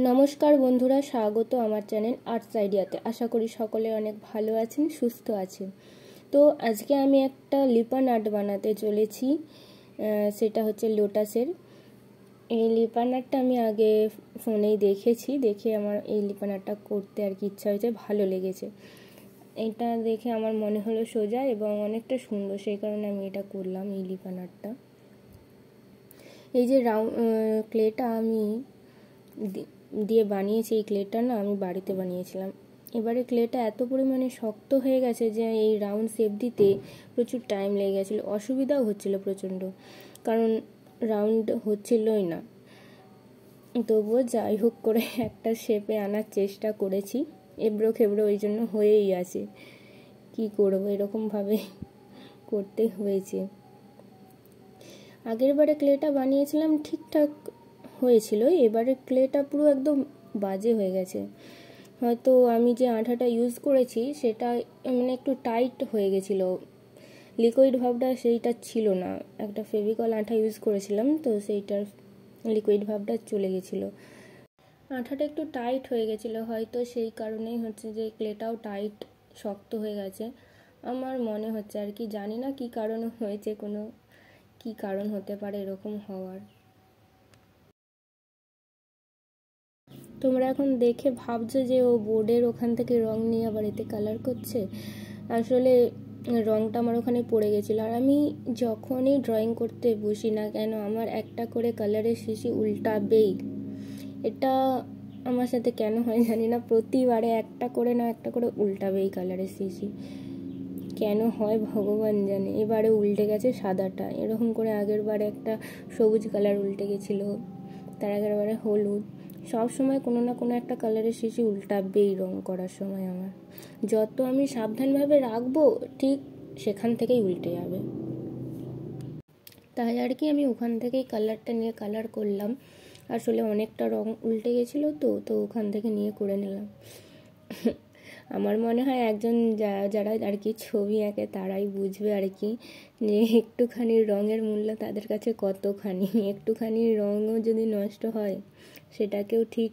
নমস্কার বন্ধুরা, স্বাগত আমার চ্যানেল আর্টস আইডিয়াতে। আশা করি সকলে অনেক ভালো আছেন, সুস্থ আছেন। তো আজকে আমি একটা লিপান আর্ট বানাতে চলেছি, সেটা হচ্ছে লোটাসের। এই লিপান আর্টটা আমি আগে ফোনেই দেখে আমার এই লিপান আর্টটা করতে আর কি ইচ্ছা হয়েছে, ভালো লেগেছে। এটা দেখে আমার মনে হলো সোজা এবং অনেকটা সুন্দর, সেই কারণে আমি এটা করলাম, এই লিপান আর্টটা। এই যে ক্লেটা আমি দিয়ে বানিয়েছি, এই ক্লেটা না আমি বাড়িতে বানিয়েছিলাম। এবারে ক্লেটা এত পরিমাণে শক্ত হয়ে গেছে যে এই রাউন্ড শেপ দিতে প্রচুর টাইম লেগে গেছিলো, অসুবিধাও হচ্ছিল প্রচণ্ড, কারণ রাউন্ড হচ্ছিলই না। তবুও যাই হোক করে একটা শেপে আনার চেষ্টা করেছি। এবড়ো খেবড়ো ওই জন্য হয়েই আছে, কি করবো, এরকমভাবে করতে হয়েছে। আগের বারে ক্লেটা বানিয়েছিলাম ঠিকঠাক হয়েছিল, এবারে ক্লেটা পুরো একদম বাজে হয়ে গেছে। হয়তো আমি যে আঠাটা ইউজ করেছি সেটা মানে একটু টাইট হয়ে গেছিলো, লিকুইড ভাবটা সেইটা ছিল না। একটা ফেভিকল আঠা ইউজ করেছিলাম, তো সেইটার লিকুইড ভাবটা চলে গেছিলো, আঠাটা একটু টাইট হয়ে গেছিলো, হয়তো সেই কারণেই হচ্ছে যে ক্লেটাও টাইট শক্ত হয়ে গেছে আমার মনে হচ্ছে আর কি। জানি না কি কারণ হয়েছে, কি কারণ হতে পারে এরকম হওয়ার। তোমরা এখন দেখে ভাবছো যে ও বোর্ডের ওখান থেকে রং নিয়ে আবার এতে কালার করছে। আসলে রংটা আমার ওখানে পড়ে গেছিলো, আর আমি যখনই ড্রয়িং করতে বসি না কেন আমার একটা করে কালারের শিশি উল্টাবেই। এটা আমার সাথে কেন হয় জানি না, প্রতিবারে একটা করে উল্টাবেই কালারের শিশি। কেন হয় ভগবান জানে। এবারে উল্টে গেছে সাদাটা, এরকম করে আগের বারে একটা সবুজ কালার উল্টে গেছিলো, তার আগের বারে হলুদ। সব সময় কোনো না কোনো একটা কালারের শিশি উল্টাবেই রং করার সময় আমার। যত আমি সাবধানভাবে রাখবো ঠিক সেখান থেকেই উল্টে যাবে। তাই আর কি আমি ওখান থেকেই কালারটা নিয়ে কালার করলাম। আসলে অনেকটা রং উল্টে গেছিলো, তো ওখান থেকে নিয়ে করে নিলাম। আমার মনে হয় একজন যারা আর কি ছবি আঁকে তারাই বুঝবে আর কি, যে একটুখানি রঙের মূল্য তাদের কাছে কতখানি। একটুখানি রঙও যদি নষ্ট হয় সেটাকেও ঠিক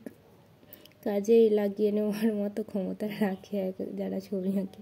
কাজে লাগিয়ে নেওয়ার মতো ক্ষমতা রাখে যারা ছবি আঁকে।